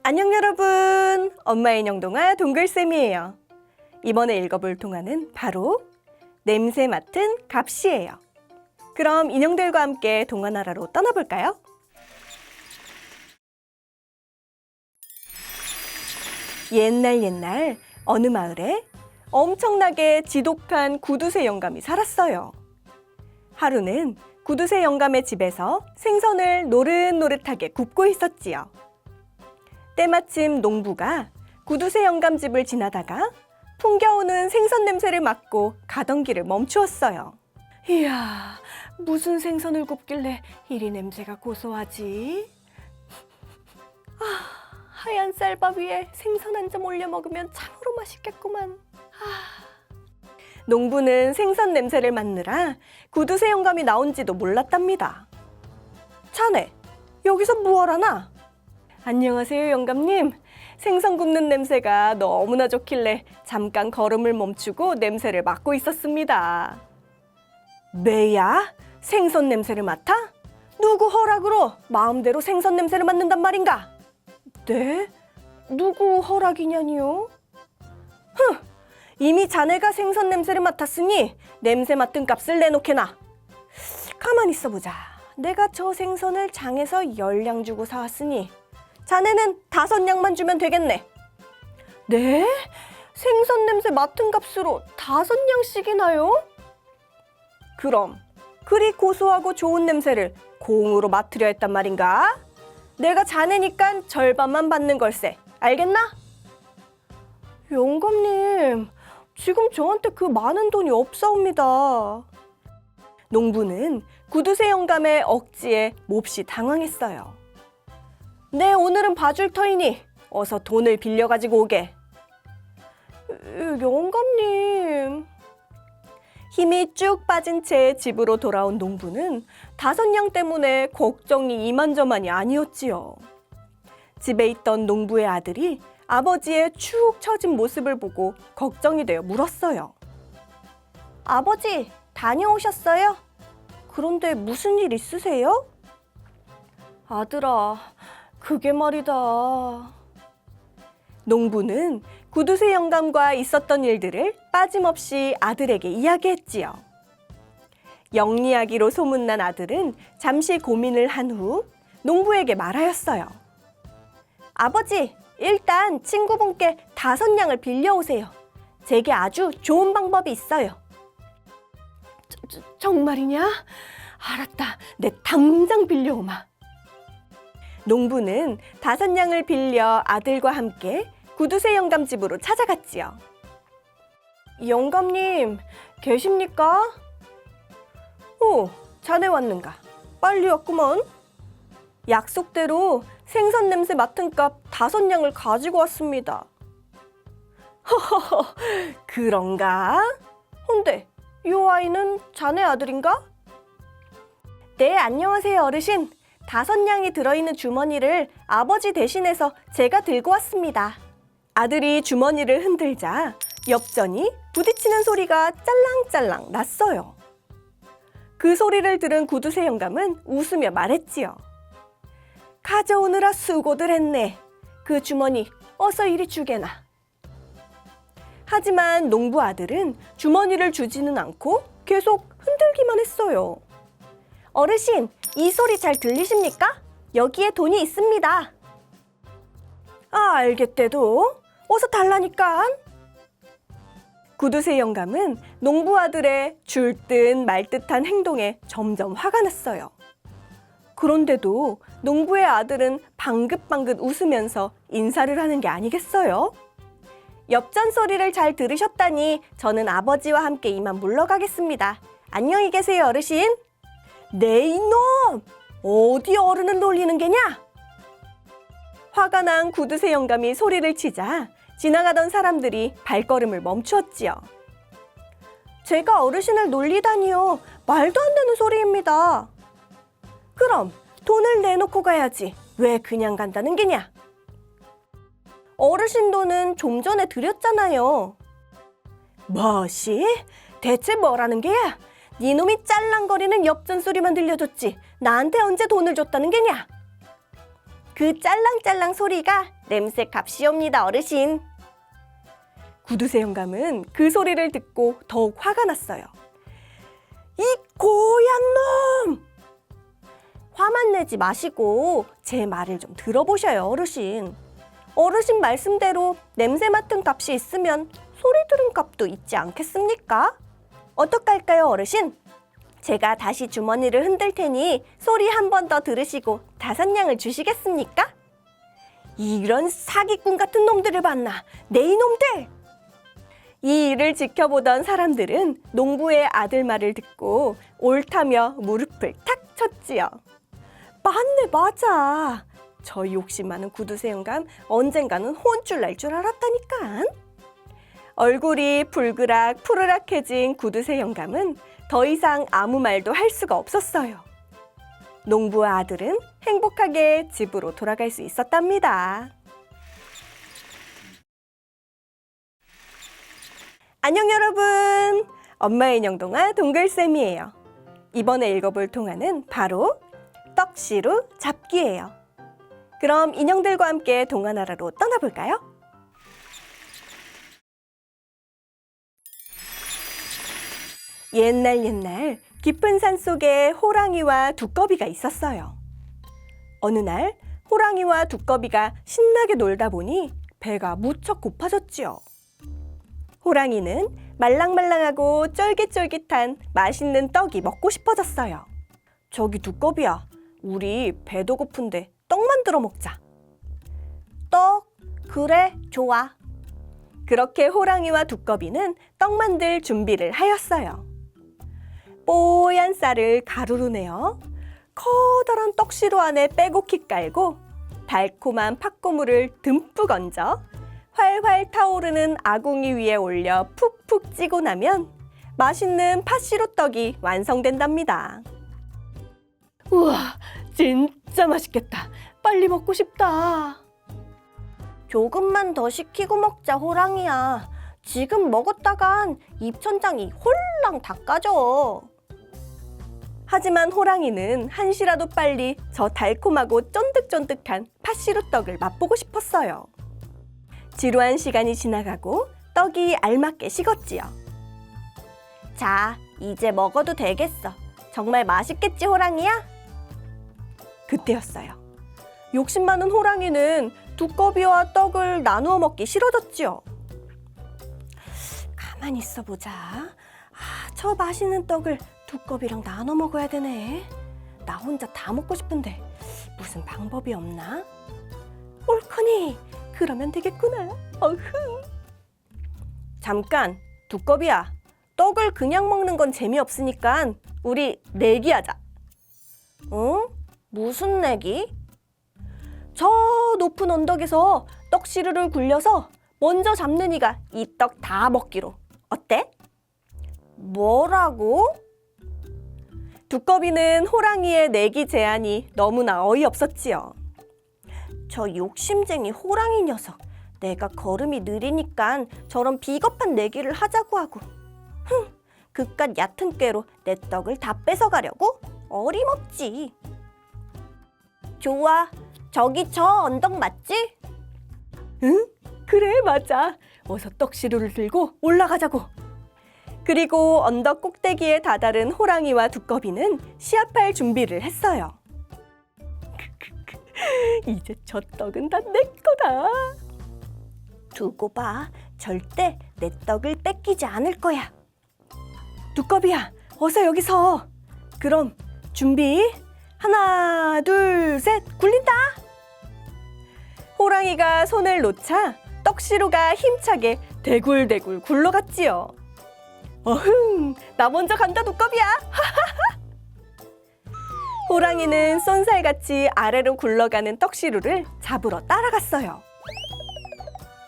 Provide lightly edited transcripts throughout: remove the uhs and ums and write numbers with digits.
안녕 여러분, 엄마의 인형동화 동글쌤이에요. 이번에 읽어볼 동화는 바로 냄새 맡은 갑시예요. 그럼 인형들과 함께 동화 나라로 떠나볼까요? 옛날 어느 마을에 엄청나게 지독한 구두쇠 영감이 살았어요. 하루는 구두쇠 영감의 집에서 생선을 노릇노릇하게 굽고 있었지요. 때마침 농부가 구두쇠 영감 집을 지나다가 풍겨오는 생선 냄새를 맡고 가던 길을 멈추었어요. 이야, 무슨 생선을 굽길래 이리 냄새가 고소하지? 하얀 쌀밥 위에 생선 한 점 올려 먹으면 참으로 맛있겠구만. 농부는 생선 냄새를 맡느라 구두쇠 영감이 나온지도 몰랐답니다. 자네, 여기서 무얼하나? 안녕하세요, 영감님. 생선 굽는 냄새가 너무나 좋길래 잠깐 걸음을 멈추고 냄새를 맡고 있었습니다. 매야? 생선 냄새를 맡아? 누구 허락으로 마음대로 생선 냄새를 맡는단 말인가? 네? 누구 허락이냐니요? 이미 자네가 생선 냄새를 맡았으니 냄새 맡은 값을 내놓게나. 가만히 있어보자. 내가 저 생선을 장에서 10냥 주고 사왔으니 자네는 5냥만 주면 되겠네. 네? 생선 냄새 맡은 값으로 5냥씩이나요? 그럼 그리 고소하고 좋은 냄새를 공으로 맡으려 했단 말인가? 내가 자네니까 절반만 받는 걸세. 알겠나? 영감님, 지금 저한테 그 많은 돈이 없사옵니다. 농부는 구두쇠 영감의 억지에 몹시 당황했어요. 네, 오늘은 봐줄 터이니 어서 돈을 빌려가지고 오게. 영감님. 힘이 쭉 빠진 채 집으로 돌아온 농부는 5냥 때문에 걱정이 이만저만이 아니었지요. 집에 있던 농부의 아들이 아버지의 축 처진 모습을 보고 걱정이 되어 물었어요. 아버지, 다녀오셨어요? 그런데 무슨 일 있으세요? 아들아, 그게 말이다. 농부는 구두쇠 영감과 있었던 일들을 빠짐없이 아들에게 이야기했지요. 영리하기로 소문난 아들은 잠시 고민을 한 후 농부에게 말하였어요. 아버지, 일단 친구분께 5냥을 빌려오세요. 제게 아주 좋은 방법이 있어요. 정말이냐? 알았다. 내 당장 빌려오마. 농부는 5냥을 빌려 아들과 함께 구두쇠 영감 집으로 찾아갔지요. 영감님, 계십니까? 오, 자네 왔는가? 빨리 왔구먼. 약속대로 생선 냄새 맡은 값 5냥을 가지고 왔습니다. 허허허, 그런가? 헌데, 요 아이는 자네 아들인가? 네, 안녕하세요, 어르신. 5냥이 들어있는 주머니를 아버지 대신해서 제가 들고 왔습니다. 아들이 주머니를 흔들자 엽전이 부딪히는 소리가 짤랑짤랑 났어요. 그 소리를 들은 구두쇠 영감은 웃으며 말했지요. 가져오느라 수고들 했네. 그 주머니 어서 이리 주게나. 하지만 농부 아들은 주머니를 주지는 않고 계속 흔들기만 했어요. 어르신, 이 소리 잘 들리십니까? 여기에 돈이 있습니다. 알겠대도. 어서 달라니까. 구두쇠 영감은 농부 아들의 줄 듯 말 듯한 행동에 점점 화가 났어요. 그런데도 농부의 아들은 방긋방긋 웃으면서 인사를 하는 게 아니겠어요? 엽전 소리를 잘 들으셨다니 저는 아버지와 함께 이만 물러가겠습니다. 안녕히 계세요, 어르신. 네, 이놈! 어디 어른을 놀리는 게냐? 화가 난 구두쇠 영감이 소리를 치자 지나가던 사람들이 발걸음을 멈추었지요. 제가 어르신을 놀리다니요. 말도 안 되는 소리입니다. 그럼 돈을 내놓고 가야지. 왜 그냥 간다는 게냐? 어르신 돈은 좀 전에 드렸잖아요. 뭐시? 대체 뭐라는 게야? 니놈이 짤랑거리는 엽전 소리만 들려줬지 나한테 언제 돈을 줬다는 게냐? 그 짤랑짤랑 소리가 냄새 값이옵니다, 어르신. 구두쇠 영감은 그 소리를 듣고 더욱 화가 났어요. 이 고얀 놈! 화만 내지 마시고 제 말을 좀 들어보셔요, 어르신. 어르신 말씀대로 냄새 맡은 값이 있으면 소리 들은 값도 있지 않겠습니까? 어떡할까요, 어르신? 제가 다시 주머니를 흔들 테니 소리 한 번 더 들으시고 5냥을 주시겠습니까? 이런 사기꾼 같은 놈들을 봤나, 내 이놈들! 이 일을 지켜보던 사람들은 농부의 아들 말을 듣고 옳다며 무릎을 탁 쳤지요. 맞네, 맞아. 저 욕심 많은 구두쇠 영감 언젠가는 혼쭐 날 줄 알았다니까. 얼굴이 불그락 푸르락해진 구두쇠 영감은 더 이상 아무 말도 할 수가 없었어요. 농부의 아들은 행복하게 집으로 돌아갈 수 있었답니다. 안녕 여러분! 엄마의 인형동화 동글쌤이에요. 이번에 읽어볼 동화는 바로 떡시루 잡기예요. 그럼 인형들과 함께 동화나라로 떠나볼까요? 옛날 깊은 산 속에 호랑이와 두꺼비가 있었어요. 어느 날 호랑이와 두꺼비가 신나게 놀다 보니 배가 무척 고파졌지요. 호랑이는 말랑말랑하고 쫄깃쫄깃한 맛있는 떡이 먹고 싶어졌어요. 저기 두꺼비야, 우리 배도 고픈데 떡 만들어 먹자. 떡? 그래, 좋아. 그렇게 호랑이와 두꺼비는 떡 만들 준비를 하였어요. 뽀얀 쌀을 가루로 내어 커다란 떡시루 안에 빼곡히 깔고 달콤한 팥고물을 듬뿍 얹어 활활 타오르는 아궁이 위에 올려 푹푹 찌고 나면 맛있는 팥시루떡이 완성된답니다. 우와, 진짜 맛있겠다. 빨리 먹고 싶다. 조금만 더 시키고 먹자, 호랑이야. 지금 먹었다간 입천장이 홀랑 닦아져. 하지만 호랑이는 한시라도 빨리 저 달콤하고 쫀득쫀득한 팥시루떡을 맛보고 싶었어요. 지루한 시간이 지나가고 떡이 알맞게 식었지요. 자, 이제 먹어도 되겠어. 정말 맛있겠지, 호랑이야? 그때였어요. 욕심 많은 호랑이는 두꺼비와 떡을 나누어 먹기 싫어졌지요. 가만히 있어보자. 저 맛있는 떡을 두꺼비랑 나눠 먹어야 되네. 나 혼자 다 먹고 싶은데 무슨 방법이 없나? 옳거니, 그러면 되겠구나. 어흥. 잠깐, 두꺼비야. 떡을 그냥 먹는 건 재미없으니까 우리 내기하자. 응? 무슨 내기? 저 높은 언덕에서 떡시루를 굴려서 먼저 잡는 이가 이 떡 다 먹기로. 어때? 뭐라고? 두꺼비는 호랑이의 내기 제안이 너무나 어이없었지요. 저 욕심쟁이 호랑이 녀석, 내가 걸음이 느리니까 저런 비겁한 내기를 하자고 하고, 그깟 얕은 꾀로 내 떡을 다 뺏어가려고? 어림없지. 좋아, 저기 저 언덕 맞지? 응? 그래, 맞아. 어서 떡시루를 들고 올라가자고. 그리고 언덕 꼭대기에 다다른 호랑이와 두꺼비는 시합할 준비를 했어요. 이제 저 떡은 다 내 거다. 두고 봐. 절대 내 떡을 뺏기지 않을 거야. 두꺼비야, 어서 여기 서. 그럼 준비. 하나, 둘, 셋, 굴린다. 호랑이가 손을 놓자 떡시루가 힘차게 대굴대굴 굴러갔지요. 어흥, 나 먼저 간다, 두꺼비야. 호랑이는 쏜살같이 아래로 굴러가는 떡시루를 잡으러 따라갔어요.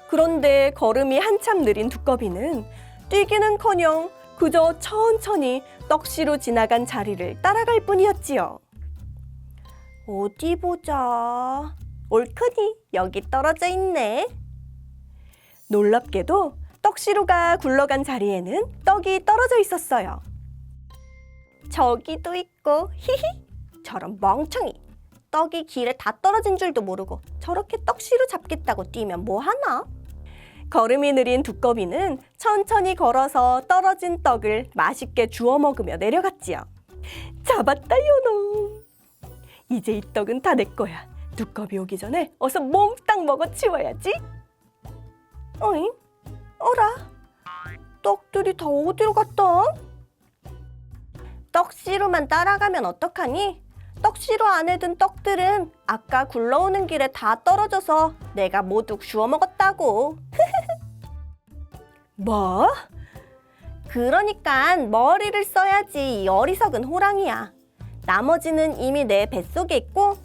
그런데 걸음이 한참 느린 두꺼비는 뛰기는커녕 그저 천천히 떡시루 지나간 자리를 따라갈 뿐이었지요. 어디 보자. 옳거니, 여기 떨어져 있네. 놀랍게도 떡시루가 굴러간 자리에는 떡이 떨어져 있었어요. 저기도 있고, 히히, 저런 멍청이. 떡이 길에 다 떨어진 줄도 모르고 저렇게 떡시루 잡겠다고 뛰면 뭐하나? 걸음이 느린 두꺼비는 천천히 걸어서 떨어진 떡을 맛있게 주워 먹으며 내려갔지요. 잡았다 요놈. 이제 이 떡은 다 내 거야. 두꺼비 오기 전에 어서 몽땅 먹어 치워야지. 어잉? 어라? 떡들이 다 어디로 갔다? 떡시루만 따라가면 어떡하니? 떡시루 안에 든 떡들은 아까 굴러오는 길에 다 떨어져서 내가 모두 주워 먹었다고. 뭐? 그러니까 머리를 써야지, 이 어리석은 호랑이야. 나머지는 이미 내 뱃속에 있고,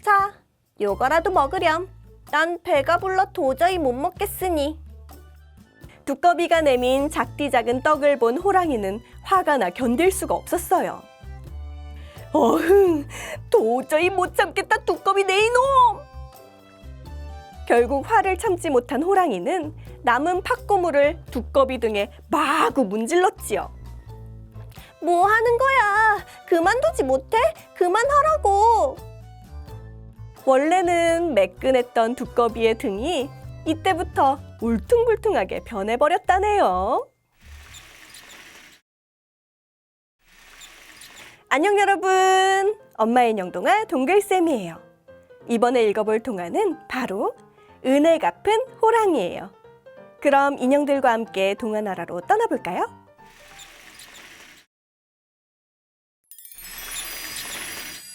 자, 요거라도 먹으렴. 난 배가 불러 도저히 못 먹겠으니. 두꺼비가 내민 작디 작은 떡을 본 호랑이는 화가 나 견딜 수가 없었어요. 어흥, 도저히 못 참겠다 두꺼비 내 이놈! 결국 화를 참지 못한 호랑이는 남은 팥고물을 두꺼비 등에 마구 문질렀지요. 뭐 하는 거야? 그만두지 못해? 그만하라고! 원래는 매끈했던 두꺼비의 등이 이때부터 울퉁불퉁하게 변해버렸다네요. 안녕 여러분, 엄마의 인형동화 동글쌤이에요. 이번에 읽어볼 동화는 바로 은혜 갚은 호랑이에요. 그럼 인형들과 함께 동화나라로 떠나볼까요?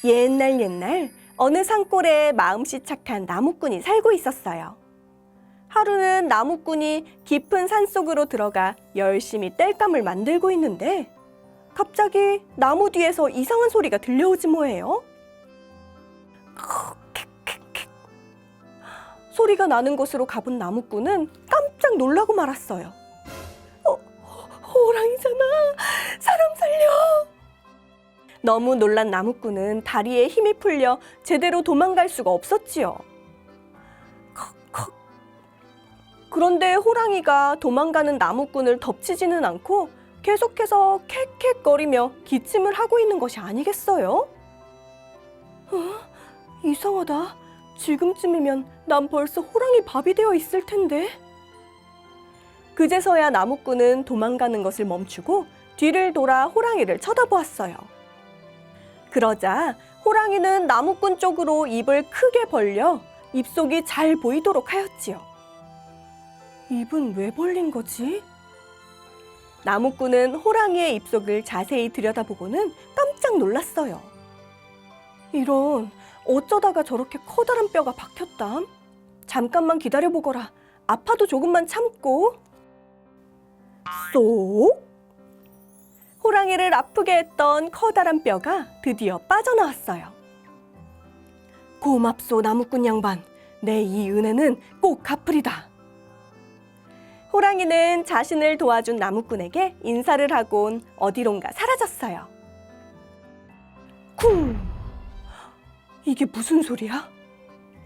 옛날 어느 산골에 마음씨 착한 나무꾼이 살고 있었어요. 하루는 나무꾼이 깊은 산속으로 들어가 열심히 땔감을 만들고 있는데 갑자기 나무 뒤에서 이상한 소리가 들려오지 뭐예요? 소리가 나는 곳으로 가본 나무꾼은 깜짝 놀라고 말았어요. 호랑이잖아. 사람 살려. 너무 놀란 나무꾼은 다리에 힘이 풀려 제대로 도망갈 수가 없었지요. 그런데 호랑이가 도망가는 나무꾼을 덮치지는 않고 계속해서 캑캑거리며 기침을 하고 있는 것이 아니겠어요? 이상하다. 지금쯤이면 난 벌써 호랑이 밥이 되어 있을 텐데. 그제서야 나무꾼은 도망가는 것을 멈추고 뒤를 돌아 호랑이를 쳐다보았어요. 그러자 호랑이는 나무꾼 쪽으로 입을 크게 벌려 입속이 잘 보이도록 하였지요. 입은 왜 벌린 거지? 나무꾼은 호랑이의 입속을 자세히 들여다보고는 깜짝 놀랐어요. 이런, 어쩌다가 저렇게 커다란 뼈가 박혔담? 잠깐만 기다려보거라. 아파도 조금만 참고. 쏙! 호랑이를 아프게 했던 커다란 뼈가 드디어 빠져나왔어요. 고맙소 나무꾼 양반. 내 이 은혜는 꼭 갚으리다. 호랑이는 자신을 도와준 나무꾼에게 인사를 하곤 어디론가 사라졌어요. 쿵! 이게 무슨 소리야?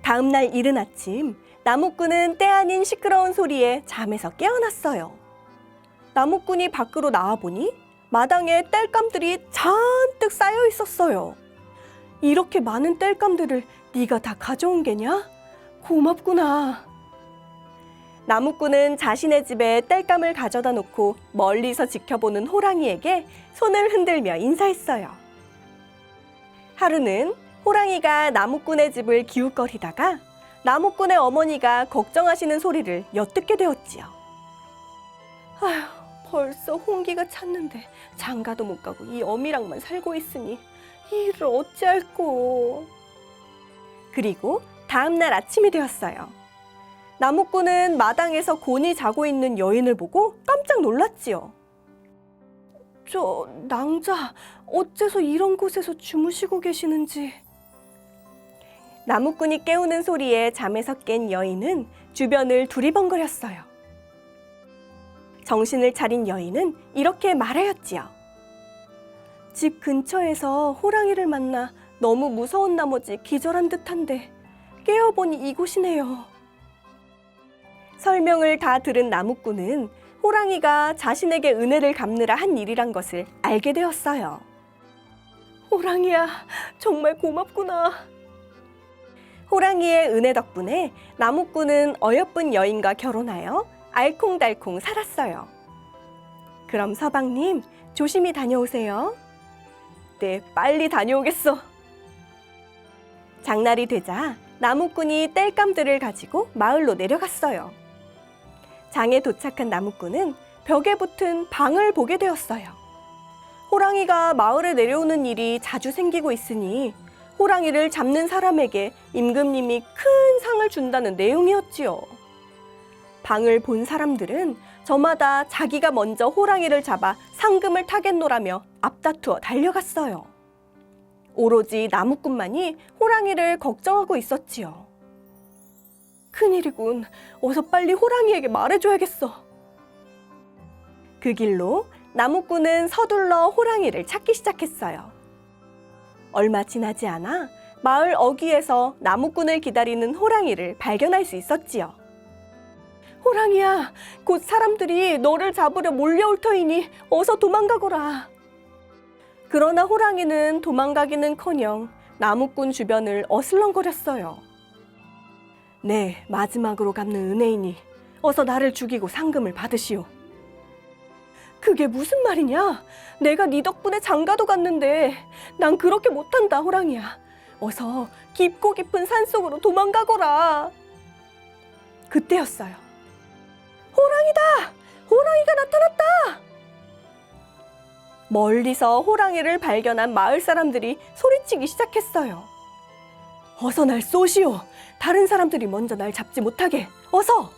다음 날 이른 아침, 나무꾼은 때 아닌 시끄러운 소리에 잠에서 깨어났어요. 나무꾼이 밖으로 나와보니 마당에 땔감들이 잔뜩 쌓여 있었어요. 이렇게 많은 땔감들을 네가 다 가져온 게냐? 고맙구나. 나무꾼은 자신의 집에 땔감을 가져다 놓고 멀리서 지켜보는 호랑이에게 손을 흔들며 인사했어요. 하루는 호랑이가 나무꾼의 집을 기웃거리다가 나무꾼의 어머니가 걱정하시는 소리를 엿듣게 되었지요. 아휴, 벌써 홍기가 찼는데 장가도 못 가고 이 어미랑만 살고 있으니 이 일을 어찌할꼬. 그리고 다음 날 아침이 되었어요. 나무꾼은 마당에서 곤히 자고 있는 여인을 보고 깜짝 놀랐지요. 저 낭자, 어째서 이런 곳에서 주무시고 계시는지. 나무꾼이 깨우는 소리에 잠에서 깬 여인은 주변을 두리번거렸어요. 정신을 차린 여인은 이렇게 말하였지요. 집 근처에서 호랑이를 만나 너무 무서운 나머지 기절한 듯한데 깨어보니 이곳이네요. 설명을 다 들은 나무꾼은 호랑이가 자신에게 은혜를 갚느라 한 일이란 것을 알게 되었어요. 호랑이야, 정말 고맙구나. 호랑이의 은혜 덕분에 나무꾼은 어여쁜 여인과 결혼하여 알콩달콩 살았어요. 그럼 서방님, 조심히 다녀오세요. 네, 빨리 다녀오겠어. 장날이 되자 나무꾼이 땔감들을 가지고 마을로 내려갔어요. 장에 도착한 나무꾼은 벽에 붙은 방을 보게 되었어요. 호랑이가 마을에 내려오는 일이 자주 생기고 있으니 호랑이를 잡는 사람에게 임금님이 큰 상을 준다는 내용이었지요. 방을 본 사람들은 저마다 자기가 먼저 호랑이를 잡아 상금을 타겠노라며 앞다투어 달려갔어요. 오로지 나무꾼만이 호랑이를 걱정하고 있었지요. 큰일이군. 어서 빨리 호랑이에게 말해줘야겠어. 그 길로 나무꾼은 서둘러 호랑이를 찾기 시작했어요. 얼마 지나지 않아 마을 어귀에서 나무꾼을 기다리는 호랑이를 발견할 수 있었지요. 호랑이야, 곧 사람들이 너를 잡으려 몰려올 터이니 어서 도망가거라. 그러나 호랑이는 도망가기는커녕 나무꾼 주변을 어슬렁거렸어요. 네, 마지막으로 갚는 은혜이니 어서 나를 죽이고 상금을 받으시오. 그게 무슨 말이냐? 내가 네 덕분에 장가도 갔는데 난 그렇게 못한다, 호랑이야. 어서 깊고 깊은 산속으로 도망가거라. 그때였어요. 호랑이다! 호랑이가 나타났다! 멀리서 호랑이를 발견한 마을 사람들이 소리치기 시작했어요. 어서 날 쏘시오. 다른 사람들이 먼저 날 잡지 못하게. 어서!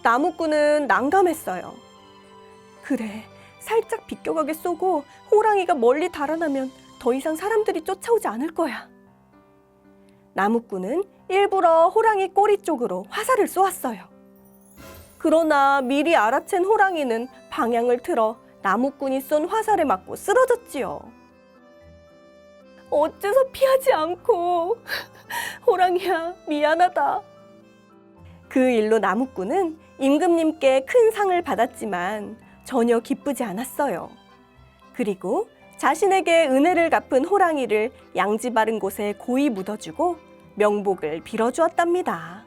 나무꾼은 난감했어요. 그래, 살짝 비껴가게 쏘고 호랑이가 멀리 달아나면 더 이상 사람들이 쫓아오지 않을 거야. 나무꾼은 일부러 호랑이 꼬리 쪽으로 화살을 쏘았어요. 그러나 미리 알아챈 호랑이는 방향을 틀어 나무꾼이 쏜 화살에 맞고 쓰러졌지요. 어째서 피하지 않고. 호랑이야, 미안하다. 그 일로 나무꾼은 임금님께 큰 상을 받았지만 전혀 기쁘지 않았어요. 그리고 자신에게 은혜를 갚은 호랑이를 양지 바른 곳에 고이 묻어주고 명복을 빌어주었답니다.